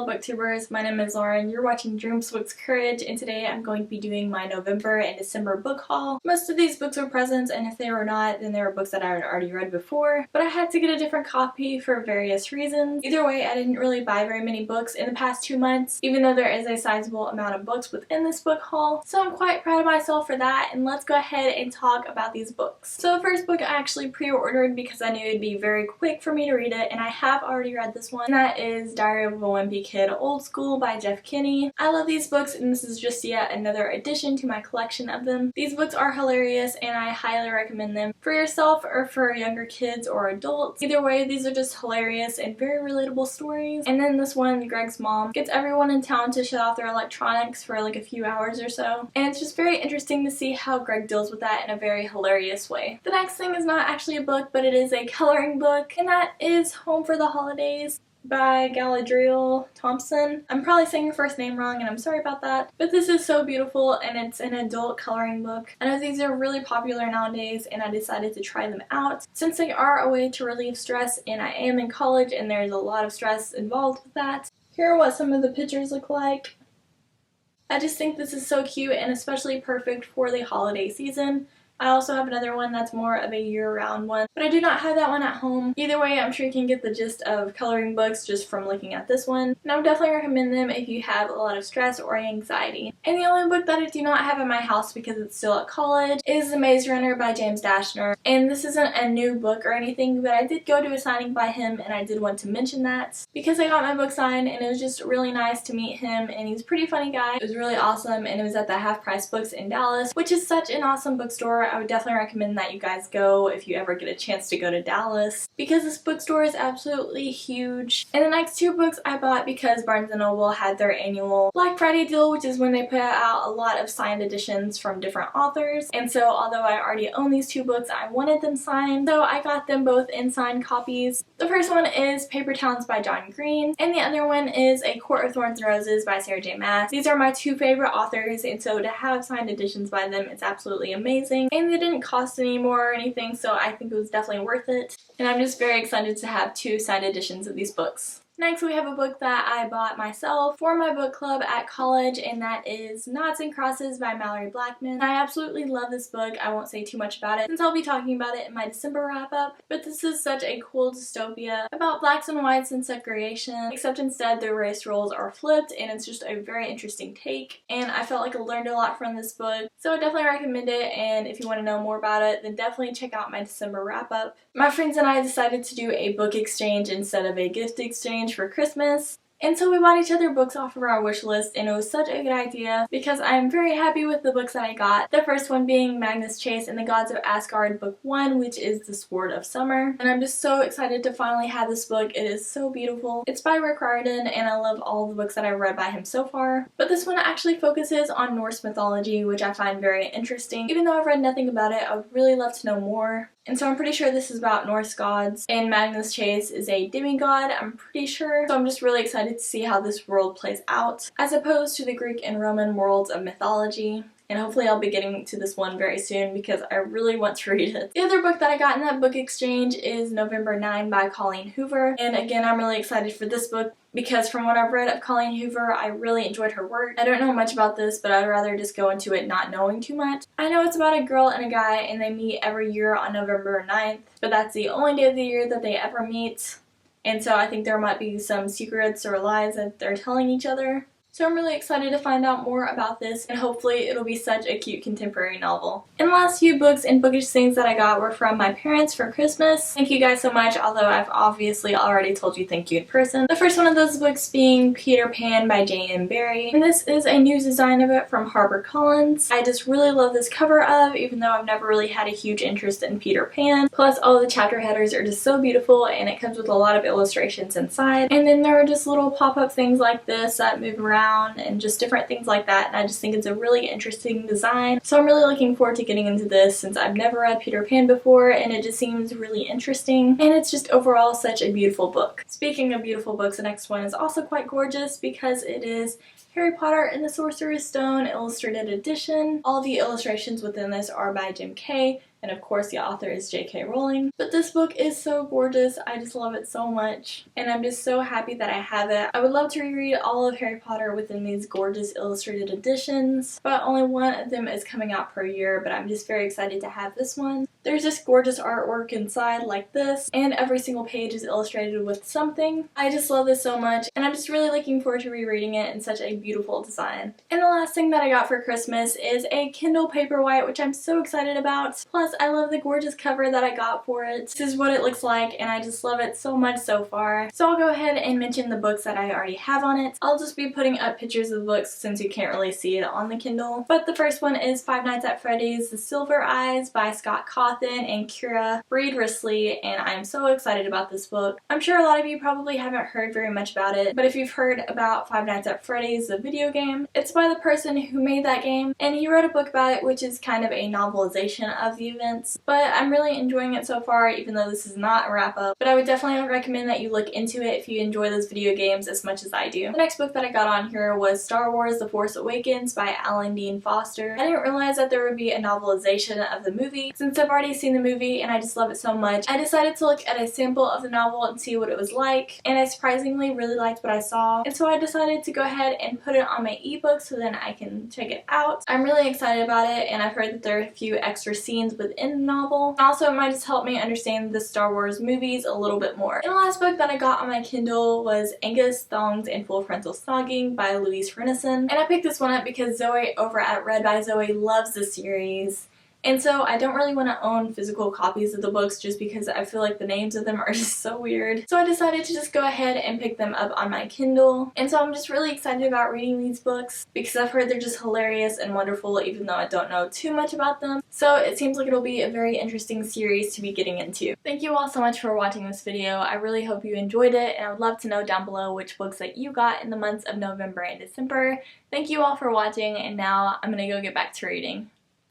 booktubers, my name is Lauren, you're watching Dreamsbooks Courage, and today I'm going to be doing my November and December book haul. Most of these books were presents, and if they were not, then they were books that I had already read before, but I had to get a different copy for various reasons. Either way, I didn't really buy very many books in the past 2 months, even though there is a sizable amount of books within this book haul, so I'm quite proud of myself for that, and let's go ahead and talk about these books. So the first book I actually pre-ordered because I knew it'd be very quick for me to read it, and I have already read this one, and that is Diary of a Wimpy Kid Old School by Jeff Kinney. I love these books, and this is just yet another addition to my collection of them. These books are hilarious, and I highly recommend them for yourself or for younger kids or adults. Either way, these are just hilarious and very relatable stories. And then this one, Greg's mom gets everyone in town to shut off their electronics for like a few hours or so, and it's just very interesting to see how Greg deals with that in a very hilarious way. The next thing is not actually a book, but it is a coloring book, and that is Home for the Holidays by Galadriel Thompson. I'm probably saying your first name wrong, and I'm sorry about that, but this is so beautiful, and it's an adult coloring book. I know these are really popular nowadays, and I decided to try them out since they are a way to relieve stress, and I am in college and there's a lot of stress involved with that. Here are what some of the pictures look like. I just think this is so cute and especially perfect for the holiday season. I also have another one that's more of a year-round one, but I do not have that one at home. Either way, I'm sure you can get the gist of coloring books just from looking at this one, and I would definitely recommend them if you have a lot of stress or anxiety. And the only book that I do not have in my house because it's still at college is The Maze Runner by James Dashner, and this isn't a new book or anything, but I did go to a signing by him, and I did want to mention that because I got my book signed, and it was just really nice to meet him, and he's a pretty funny guy. It was really awesome, and it was at the Half Price Books in Dallas, which is such an awesome bookstore. I would definitely recommend that you guys go if you ever get a chance to go to Dallas because this bookstore is absolutely huge. And the next two books I bought because Barnes & Noble had their annual Black Friday deal, which is when they put out a lot of signed editions from different authors. And so although I already own these two books, I wanted them signed, so I got them both in signed copies. The first one is Paper Towns by John Green, and the other one is A Court of Thorns and Roses by Sarah J. Maas. These are my two favorite authors, and so to have signed editions by them is absolutely amazing. And they didn't cost any more or anything, so I think it was definitely worth it. And I'm just very excited to have two signed editions of these books. Next, we have a book that I bought myself for my book club at college, and that is Noughts and Crosses by Mallory Blackman. I absolutely love this book. I won't say too much about it since I'll be talking about it in my December wrap-up, but this is such a cool dystopia about blacks and whites and segregation, except instead the race roles are flipped, and it's just a very interesting take, and I felt like I learned a lot from this book, so I definitely recommend it. And if you want to know more about it, then definitely check out my December wrap-up. My friends and I decided to do a book exchange instead of a gift exchange for Christmas. And so we bought each other books off of our wish list, and it was such a good idea because I'm very happy with the books that I got. The first one being Magnus Chase and the Gods of Asgard Book 1, which is The Sword of Summer. And I'm just so excited to finally have this book. It is so beautiful. It's by Rick Riordan, and I love all the books that I've read by him so far. But this one actually focuses on Norse mythology, which I find very interesting. Even though I've read nothing about it, I would really love to know more. And so I'm pretty sure this is about Norse gods, and Magnus Chase is a demigod, I'm pretty sure. So I'm just really excited to see how this world plays out, as opposed to the Greek and Roman worlds of mythology. And hopefully I'll be getting to this one very soon because I really want to read it. The other book that I got in that book exchange is November 9 by Colleen Hoover. And again, I'm really excited for this book because from what I've read of Colleen Hoover, I really enjoyed her work. I don't know much about this, but I'd rather just go into it not knowing too much. I know it's about a girl and a guy, and they meet every year on November 9th, but that's the only day of the year that they ever meet. And so I think there might be some secrets or lies that they're telling each other. So I'm really excited to find out more about this, and hopefully it'll be such a cute contemporary novel. And the last few books and bookish things that I got were from my parents for Christmas. Thank you guys so much, although I've obviously already told you thank you in person. The first one of those books being Peter Pan by J.M. Barrie, and this is a new design of it from HarperCollins. I just really love this cover of, even though I've never really had a huge interest in Peter Pan. Plus all the chapter headers are just so beautiful, and it comes with a lot of illustrations inside. And then there are just little pop-up things like this that move around and just different things like that, and I just think it's a really interesting design. So I'm really looking forward to getting into this since I've never read Peter Pan before, and it just seems really interesting, and it's just overall such a beautiful book. Speaking of beautiful books, the next one is also quite gorgeous because it is Harry Potter and the Sorcerer's Stone Illustrated Edition. All the illustrations within this are by Jim Kay, and of course the author is J.K. Rowling. But this book is so gorgeous. I just love it so much, and I'm just so happy that I have it. I would love to reread all of Harry Potter within these gorgeous illustrated editions, but only one of them is coming out per year, but I'm just very excited to have this one. There's just gorgeous artwork inside like this, and every single page is illustrated with something. I just love this so much, and I'm just really looking forward to rereading it in such a beautiful design. And the last thing that I got for Christmas is a Kindle Paperwhite, which I'm so excited about. Plus, I love the gorgeous cover that I got for it. This is what it looks like, and I just love it so much so far. So I'll go ahead and mention the books that I already have on it. I'll just be putting up pictures of the books since you can't really see it on the Kindle. But the first one is Five Nights at Freddy's The Silver Eyes by Scott Cawthon and Kira Breed-Risley, and I'm so excited about this book. I'm sure a lot of you probably haven't heard very much about it, but if you've heard about Five Nights at Freddy's, the video game, it's by the person who made that game, and he wrote a book about it, which is kind of a novelization of the events. But I'm really enjoying it so far, even though this is not a wrap-up. But I would definitely recommend that you look into it if you enjoy those video games as much as I do. The next book that I got on here was Star Wars The Force Awakens by Alan Dean Foster. I didn't realize that there would be a novelization of the movie. Since I've already seen the movie and I just love it so much, I decided to look at a sample of the novel and see what it was like, and I surprisingly really liked what I saw, and so I decided to go ahead and put it on my ebook so then I can check it out. I'm really excited about it, and I've heard that there are a few extra scenes within the novel. Also, it might just help me understand the Star Wars movies a little bit more. And the last book that I got on my Kindle was Angus, Thongs, and Full Frontal Snogging by Louise Renison, and I picked this one up because Zoe over at Read by Zoe loves the series. And so I don't really want to own physical copies of the books just because I feel like the names of them are just so weird. So I decided to just go ahead and pick them up on my Kindle. And so I'm just really excited about reading these books because I've heard they're just hilarious and wonderful even though I don't know too much about them. So it seems like it'll be a very interesting series to be getting into. Thank you all so much for watching this video. I really hope you enjoyed it, and I would love to know down below which books that you got in the months of November and December. Thank you all for watching, and now I'm gonna go get back to reading.